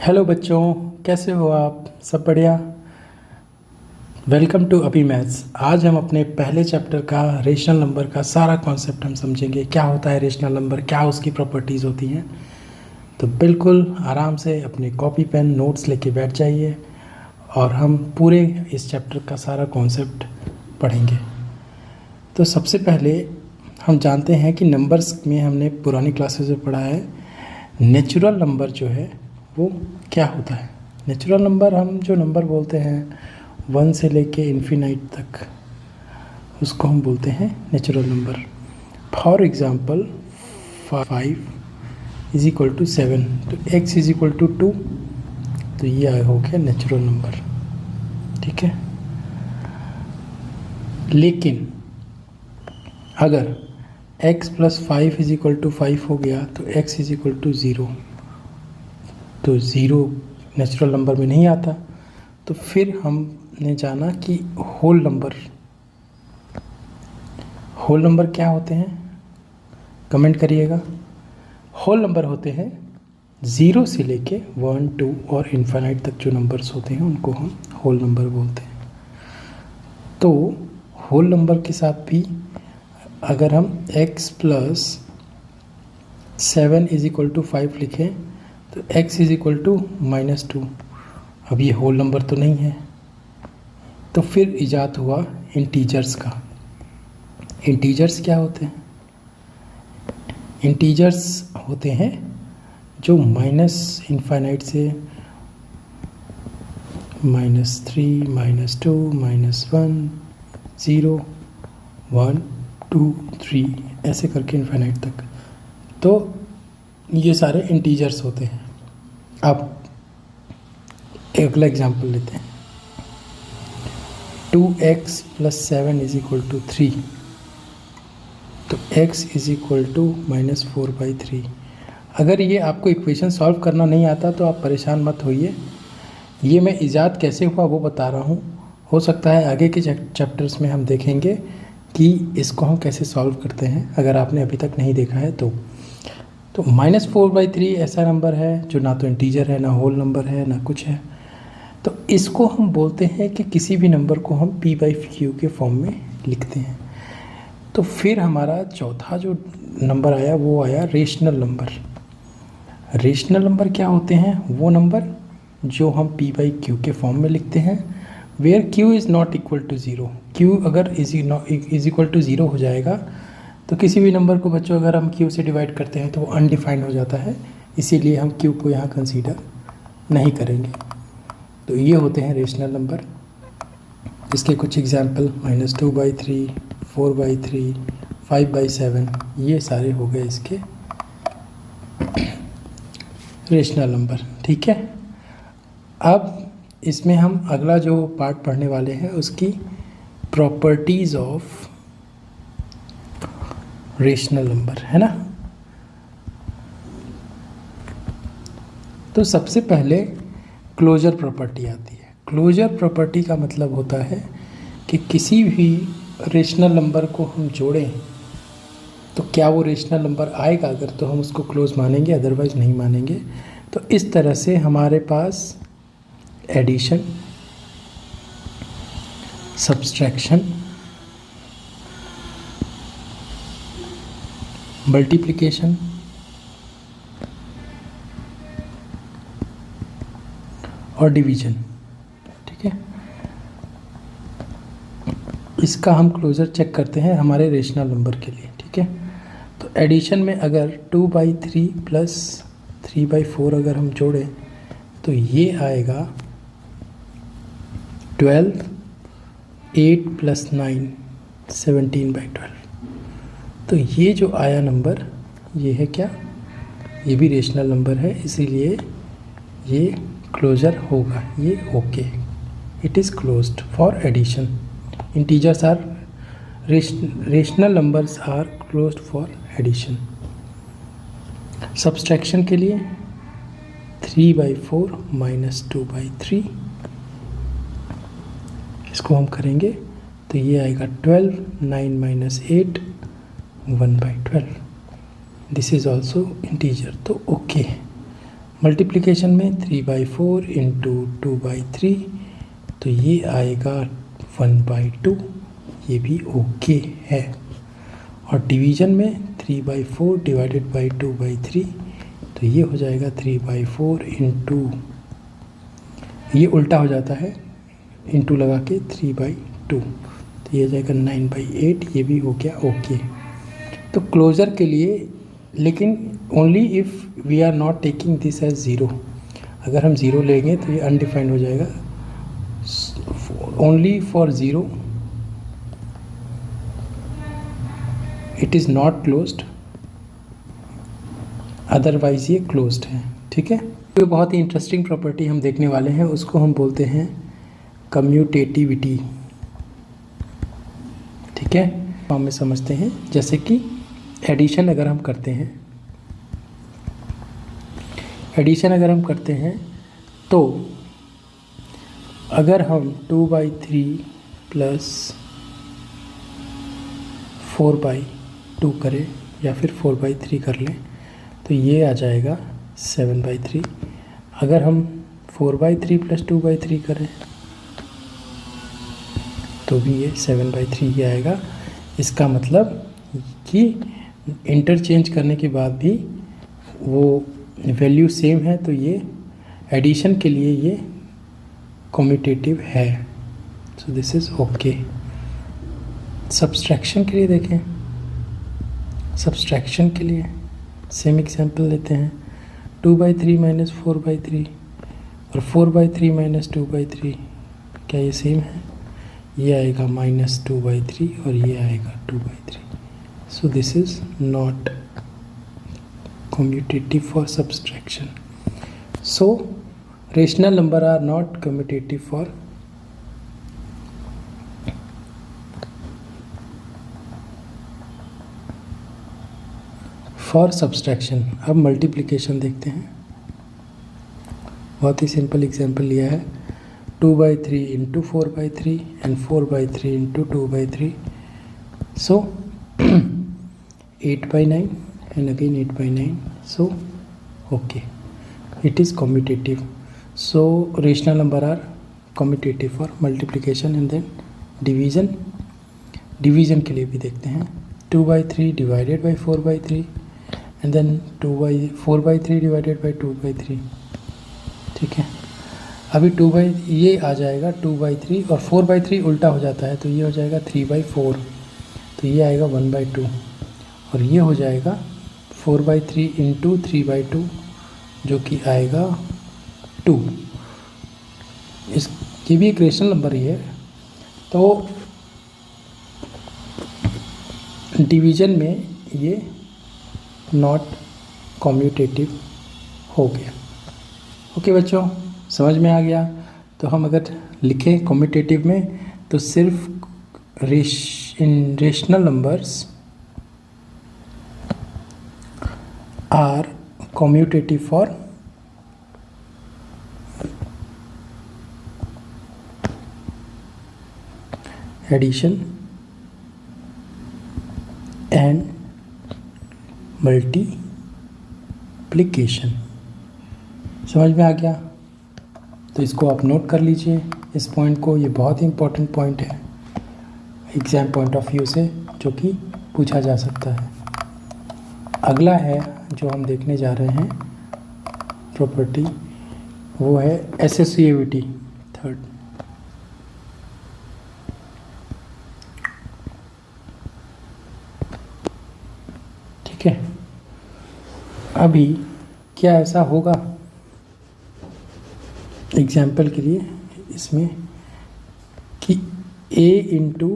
Hello बच्चों, कैसे हो आप? सब बढ़िया। वेलकम टू अभी मैथ्स। आज हम अपने पहले चैप्टर का रेशनल नंबर का सारा कॉन्सेप्ट हम समझेंगे। क्या होता है रेशनल नंबर, क्या उसकी प्रॉपर्टीज़ होती हैं। तो बिल्कुल आराम से अपने कॉपी पेन नोट्स लेके बैठ जाइए और हम पूरे इस चैप्टर का सारा कॉन्सेप्ट पढ़ेंगे। तो सबसे पहले हम जानते हैं कि नंबर्स में हमने पुरानी क्लासेस में पढ़ा है नेचुरल नंबर जो है वो क्या होता है। नेचुरल नंबर हम जो नंबर बोलते हैं 1 से लेके इन्फिनाइट तक, उसको हम बोलते हैं natural number. For example 5 is equal to 7, तो x इज इक्वल टू 2, तो ये हो गया नेचुरल नंबर। ठीक है, लेकिन अगर x plus 5 is equal to 5 हो गया तो x इज इक्वल टू 0, तो 0 नेचुरल नंबर में नहीं आता। तो फिर हमने जाना कि होल नंबर क्या होते हैं, कमेंट करिएगा। होल नंबर होते हैं 0 से लेके 1, 2 और इन्फिनाइट तक जो नंबर्स होते हैं उनको हम होल नंबर बोलते हैं। तो होल नंबर के साथ भी अगर हम x plus 7 is equal to 5 लिखें तो x इज इक्वल टू -2। अब ये होल नंबर तो नहीं है, तो फिर इजाद हुआ इंटीजर्स का। इंटीजर्स क्या होते हैं? इंटीजर्स होते हैं जो माइनस इन्फाइनाइट से -3, -2, -1, 0, 1, 2, 3 ऐसे करके इन्फाइनाइट तक। तो ये सारे इंटीजर्स होते हैं। अब अगला एग्जांपल लेते हैं। 2x plus 7 is equal to 3, तो x इज इक्वल टू -4/3। अगर ये आपको इक्वेशन सॉल्व करना नहीं आता तो आप परेशान मत होइए, ये मैं इजाद कैसे हुआ वो बता रहा हूँ। हो सकता है आगे के चैप्टर्स में हम देखेंगे कि इसको हम कैसे सॉल्व करते हैं, अगर आपने अभी तक नहीं देखा है तो -4/3 ऐसा नंबर है जो ना तो इंटीजर है, ना होल नंबर है, ना कुछ है। तो इसको हम बोलते हैं कि किसी भी नंबर को हम p/q के फॉर्म में लिखते हैं। तो फिर हमारा चौथा जो नंबर आया वो आया रेशनल नंबर। रेशनल नंबर क्या होते हैं? वो नंबर जो हम p/q के फॉर्म में लिखते हैं where q is not equal to 0। q अगर इज इक्वल टू 0 हो जाएगा तो किसी भी नंबर को बच्चों अगर हम q से डिवाइड करते हैं तो वो अनडिफाइंड हो जाता है, इसीलिए हम q को यहाँ कंसीडर नहीं करेंगे। तो ये होते हैं रेशनल नंबर। इसके कुछ एग्जाम्पल -2/3, 4/3, 5/7, ये सारे हो गए इसके रेशनल नंबर। ठीक है, अब इसमें हम अगला जो पार्ट पढ़ने वाले हैं उसकी प्रॉपर्टीज़ ऑफ रेशनल नंबर है ना। तो सबसे पहले क्लोजर प्रॉपर्टी आती है। क्लोजर प्रॉपर्टी का मतलब होता है कि किसी भी रेशनल नंबर को हम जोड़ें तो क्या वो रेशनल नंबर आएगा, अगर तो हम उसको क्लोज मानेंगे, अदरवाइज नहीं मानेंगे। तो इस तरह से हमारे पास एडिशन, सब्सट्रैक्शन, मल्टीप्लिकेशन और डिवीजन, ठीक है, इसका हम क्लोजर चेक करते हैं हमारे रेशनल नंबर के लिए। ठीक है, तो एडिशन में अगर 2/3 प्लस 3/4 अगर हम जोड़ें तो ये आएगा 12, 8 प्लस 9 17/12। तो ये जो आया नंबर ये है क्या? ये भी रेशनल नंबर है, इसीलिए ये क्लोजर होगा, ये okay, it is closed for addition. Integers are rational numbers are closed for addition. Subtraction के लिए 3/4 -2/3, इसको हम करेंगे तो ये आएगा 12, 9 - 8 1/12। दिस इज़ ऑल्सो इंटीजर, तो ओके। मल्टीप्लिकेशन में 3/4 इंटू 2/3, तो ये आएगा 1/2, ये भी ओके है। और डिवीज़न में 3/4 डिवाइडेड बाई 2/3, तो ये हो जाएगा 3/4 इंटू, ये उल्टा हो जाता है, इंटू लगा के 3/2, तो ये हो जाएगा 9/8, ये भी हो गया ओके। तो क्लोज़र के लिए, लेकिन only if we are not taking this as zero, अगर हम ज़ीरो लेंगे तो ये अनडिफाइंड हो जाएगा। Only for zero it is not closed, otherwise ये क्लोज्ड है। ठीक है, तो बहुत ही इंटरेस्टिंग प्रॉपर्टी हम देखने वाले हैं, उसको हम बोलते हैं कम्यूटेटिविटी। ठीक है, फॉर्म में समझते हैं। जैसे कि एडिशन अगर हम करते हैं, तो अगर हम 2/3 प्लस 4/2 करें या फिर 4/3 कर लें, तो ये आ जाएगा 7/3। अगर हम 4/3 प्लस 2/3 करें तो भी ये 7/3 ही आएगा। इसका मतलब कि इंटरचेंज करने के बाद भी वो वैल्यू सेम है, तो ये एडिशन के लिए ये कम्यूटेटिव है। So this is okay. Subtraction के लिए देखें, सब्सट्रैक्शन के लिए सेम एग्जांपल लेते हैं। 2/3 माइनस 4/3 और 4/3 माइनस 2/3, क्या ये सेम है? ये आएगा -2/3 और ये आएगा 2/3। So this is not commutative for subtraction. So rational number are not commutative for subtraction। अब मल्टीप्लिकेशन देखते हैं। बहुत ही सिंपल एग्जांपल लिया है, 2/3 into 4/3 and 4/3 into 2/3। So 8/9 and again 8/9, so okay, it is commutative. So rational number are commutative for multiplication and then division। Division के लिए भी देखते हैं, 2/3 divided by 4/3 and then 4/3 divided by 2/3। ठीक है, अभी ये आ जाएगा 2/3 और 4/3 उल्टा हो जाता है, तो ये हो जाएगा 3/4, तो ये आएगा 1/2 और ये हो जाएगा 4/3 इंटू 3/2 जो कि आएगा 2। ये भी एक रेशनल नंबर ही है, तो डिवीज़न में ये नॉट कम्यूटेटिव हो गया। ओके बच्चों, समझ में आ गया। तो हम अगर लिखें कम्यूटेटिव में, तो सिर्फ rational numbers are commutative for addition and multiplication। समझ में आ गया? तो इसको आप नोट कर लीजिए, इस पॉइंट को, ये बहुत ही इम्पोर्टेंट पॉइंट है एग्ज़ाम पॉइंट ऑफ व्यू से, जो कि पूछा जा सकता है। अगला है जो हम देखने जा रहे हैं प्रॉपर्टी, वो है एसोसिएटिविटी, थर्ड। ठीक है, अभी क्या ऐसा होगा एग्जाम्पल के लिए इसमें कि a into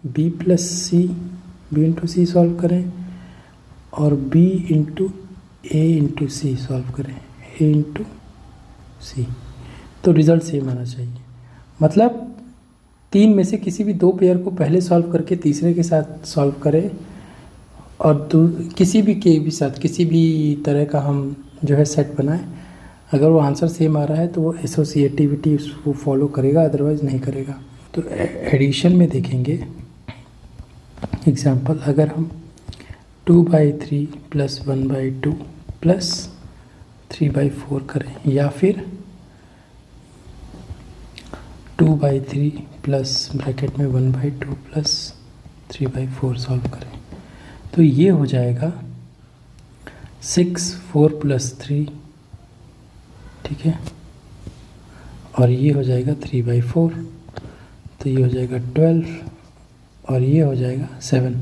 b plus c, b into c solve करें और b into a into c solve करें, a इंटू सी, तो रिज़ल्ट सेम आना चाहिए। मतलब तीन में से किसी भी दो पेयर को पहले सॉल्व करके तीसरे के साथ सॉल्व करें और किसी भी के भी साथ किसी भी तरह का हम जो है सेट बनाएं, अगर वो आंसर सेम आ रहा है तो वो एसोसिएटिविटी उसको फॉलो करेगा, अदरवाइज़ नहीं करेगा। तो एडिशन में देखेंगे एग्जांपल, अगर हम 2/3 प्लस 1/2 प्लस 3/4 करें, या फिर 2/3 प्लस ब्रैकेट में 1/2 प्लस 3/4 सॉल्व करें। तो ये हो जाएगा 6, 4 + 3, ठीक है, और ये हो जाएगा 3/4, तो ये हो जाएगा 12, और ये हो जाएगा 7,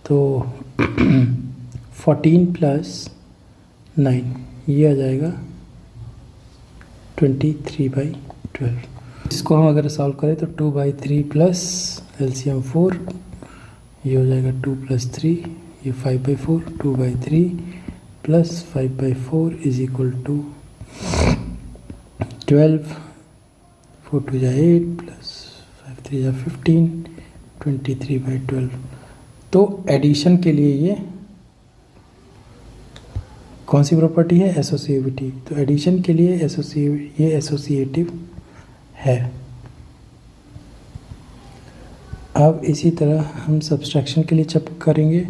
तो 14 + 9, ये आ जाएगा 23/12। इसको हम अगर सॉल्व करें तो 2/3 प्लस एलसीएम 4, ये हो जाएगा 2 + 3, ये 5/4, 2/3 प्लस 5/4 = 12, 4 × 2 = 8 प्लस 5 × 3 = 15, 23/12। तो एडिशन के लिए ये कौन सी प्रॉपर्टी है? एसोसिएटिविटी। तो एडिशन के लिए ये एसोसिएटिव है। अब इसी तरह हम सब्सट्रैक्शन के लिए चेक करेंगे।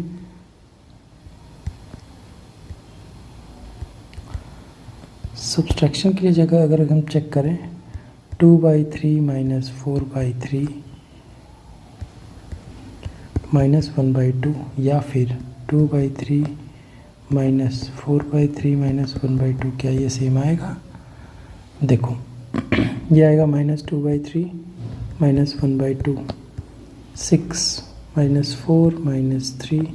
सब्सट्रैक्शन के लिए जगह अगर हम चेक करें 2/3 - 4/3 - 1/2, या फिर 2/3 - 4/3 - 1/2, क्या ये सेम आएगा? देखो ये आएगा -2/3 - 1/2, 6 - 4 - 3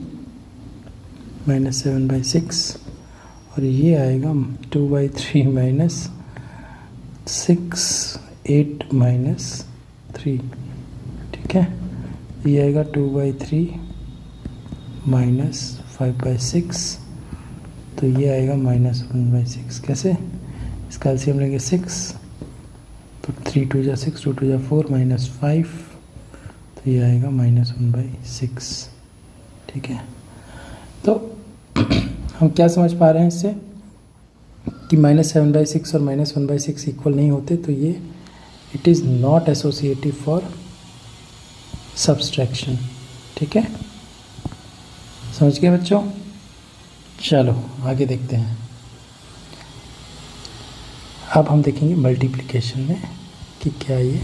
- 7/6, और ये आएगा 2/3 - 6, 8 - 3, ठीक है। ये आएगा 2/3 - 5/6, तो ये आएगा -1/6। कैसे? इसका एलसीएम लेंगे 6, तो 3 × 2 = 6, 2 × 2 = 4, -5, तो ये आएगा -1/6, ठीक है। तो हम क्या समझ पा रहे हैं इससे कि -7/6 और -1/6 इक्वल नहीं होते, तो ये it is not associative for subtraction, ठीक है। समझ गए बच्चों? चलो आगे देखते हैं। अब हम देखेंगे मल्टीप्लिकेशन में कि क्या ये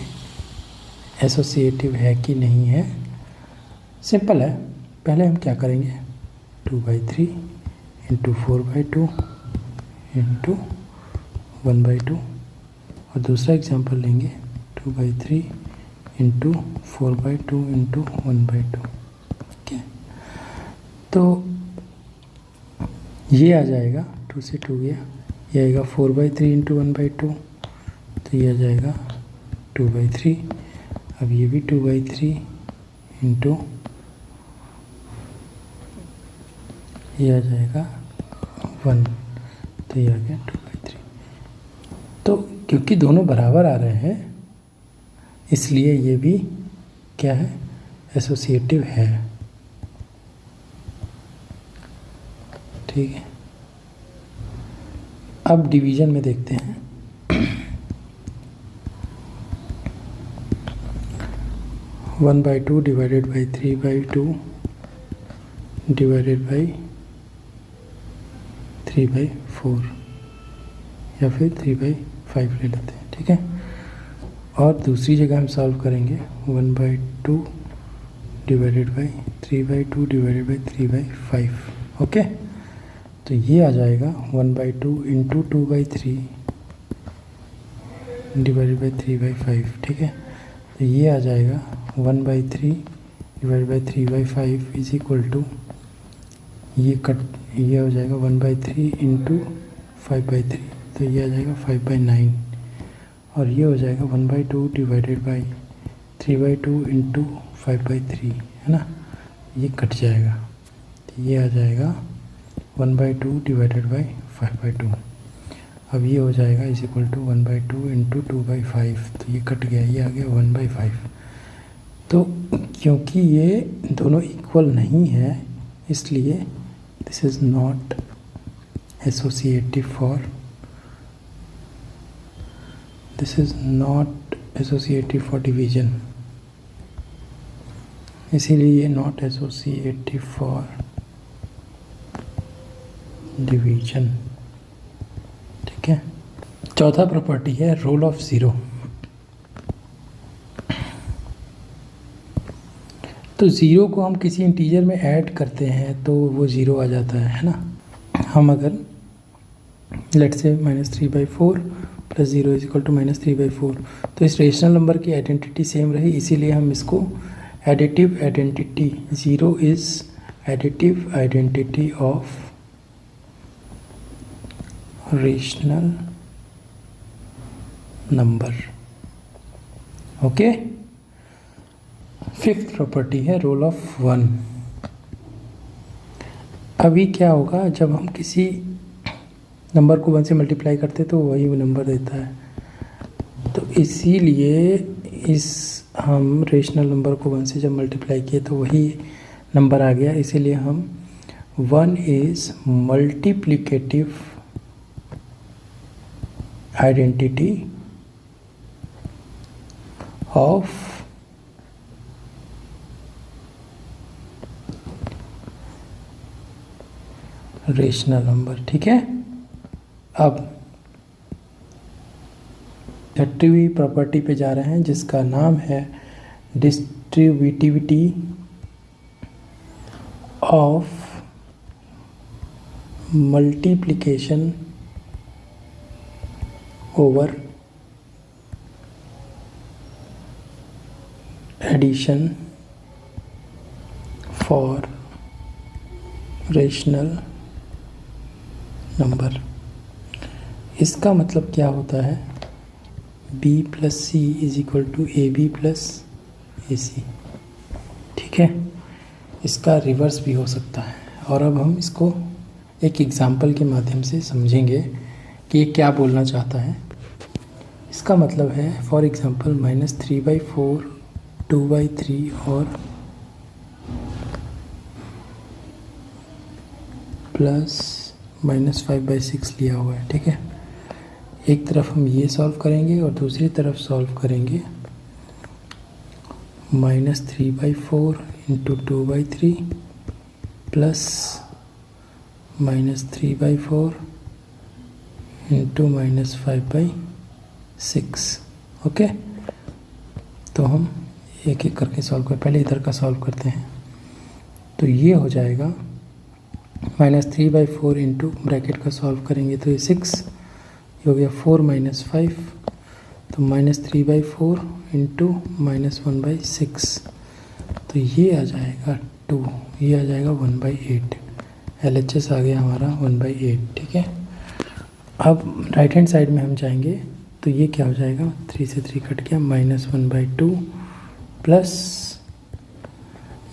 एसोसिएटिव है कि नहीं है। सिंपल है। पहले हम क्या करेंगे, 2/3 × 4/2 × 1/2, और दूसरा एग्जांपल लेंगे 2/3 × 4/2 × 1/2, ठीक है। तो ये आ जाएगा, 2 से 2 गया, ये आएगा 4/3 × 1/2, तो ये आ जाएगा 2/3। अब ये भी 2/3 × ये आ जाएगा 1, तो ये आ गया 2/3। तो क्योंकि दोनों बराबर आ रहे हैं इसलिए ये भी क्या है, एसोसिएटिव है, ठीक है। अब डिवीज़न में देखते हैं। 1/2 / 3/2 / 3/4, या फिर 3/5 ले लेते हैं, ठीक है। और दूसरी जगह हम सॉल्व करेंगे 1/2 / 3/2 / 3/5, ओके। तो ये आ जाएगा 1/2 × 2/3 / 3/5, ठीक है। तो ये आ जाएगा 1/3 / 3/5 = ये हो जाएगा 1/3 × 5/3, तो ये आ जाएगा 5/9, और ये हो जाएगा 1/2 / 3/2 × 5/3, है ना। ये कट जाएगा, तो ये आ जाएगा 1/2 / 5/2। अब ये हो जाएगा = 1/2 × 2/5, तो ये कट गया, ये आ गया 1/5। तो क्योंकि ये दोनों इक्वल नहीं है इसलिए this is not associative for division, इसीलिए ये नॉट एसोसिएटिव फॉर डिवीजन। ठीक है। चौथा प्रॉपर्टी है रोल ऑफ ज़ीरो। तो ज़ीरो को हम किसी इंटीजर में ऐड करते हैं तो वो ज़ीरो आ जाता है ना। हम अगर लेट्स से -3/4 + 0 = -3/4, तो इस रेशनल नंबर की आइडेंटिटी सेम रही, इसीलिए हम इसको additive identity, zero is additive identity of rational number. Okay. Fifth property है रोल ऑफ 1। अभी क्या होगा, जब हम किसी नंबर को 1 से मल्टीप्लाई करते हैं तो वही वो नंबर देता है। तो इसीलिए हम रेशनल नंबर को 1 से जब मल्टीप्लाई किए तो वही नंबर आ गया, इसीलिए हम 1 is multiplicative identity of rational number. ठीक है। अब 6वीं प्रॉपर्टी पे जा रहे हैं जिसका नाम है distributivity of multiplication over addition for rational number. इसका मतलब क्या होता है, b + c = ab + ac। ठीक है। इसका रिवर्स भी हो सकता है, और अब हम इसको एक एग्जाम्पल के माध्यम से समझेंगे कि ये क्या बोलना चाहता है। इसका मतलब है फॉर एग्जांपल -3/4, 2/3 और +-5/6 लिया हुआ है। ठीक है। एक तरफ हम ये सॉल्व करेंगे और दूसरी तरफ सॉल्व करेंगे -3/4 × 2/3 प्लस -3/4 × -5/6। ओके। तो हम एक एक करके सॉल्व करें। पहले इधर का सॉल्व करते हैं। तो ये हो जाएगा -3/4 इंटू ब्रैकेट का सॉल्व करेंगे तो ये 6 हो गया, 4 - 5, तो -3/4 इंटू -1/6, तो ये आ जाएगा 2, ये आ जाएगा 1/8। LHS आ गया हमारा 1/8। ठीक है। अब राइट हैंड साइड में हम जाएंगे तो ये क्या हो जाएगा, 3 से 3 कट गया, -1/2 प्लस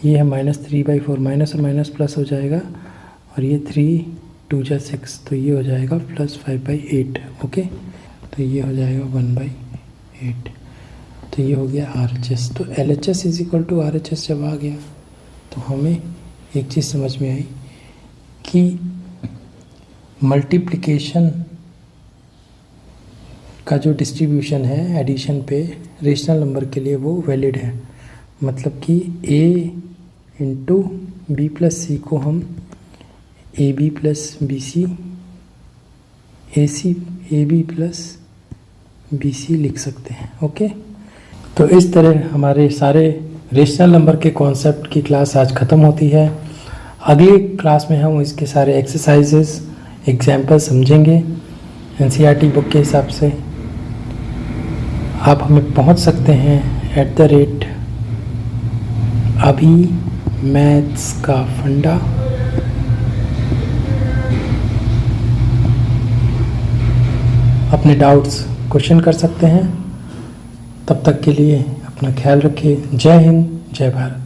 ये है -3/4, माइनस और माइनस प्लस हो जाएगा, और ये 3 2 × 6, तो ये हो जाएगा +5/8। ओके। तो ये हो जाएगा 1/8। तो ये हो गया RHS। तो LHS = RHS जब आ गया तो हमें एक चीज़ समझ में आई कि मल्टीप्लिकेशन का जो डिस्ट्रीब्यूशन है एडिशन पे रेशनल नंबर के लिए वो वैलिड है। मतलब कि a × b + c को हम ab + bc, ab + bc लिख सकते हैं। ओके। तो इस तरह हमारे सारे रेशनल नंबर के कॉन्सेप्ट की क्लास आज ख़त्म होती है। अगली क्लास में हम इसके सारे एक्सरसाइजेस, एग्जाम्पल समझेंगे NCERT बुक के हिसाब से। आप हमें पहुंच सकते हैं @अभी मैथ्स का फंडा। अपने डाउट्स क्वेश्चन कर सकते हैं। तब तक के लिए अपना ख्याल रखिए। जय हिंद, जय भारत।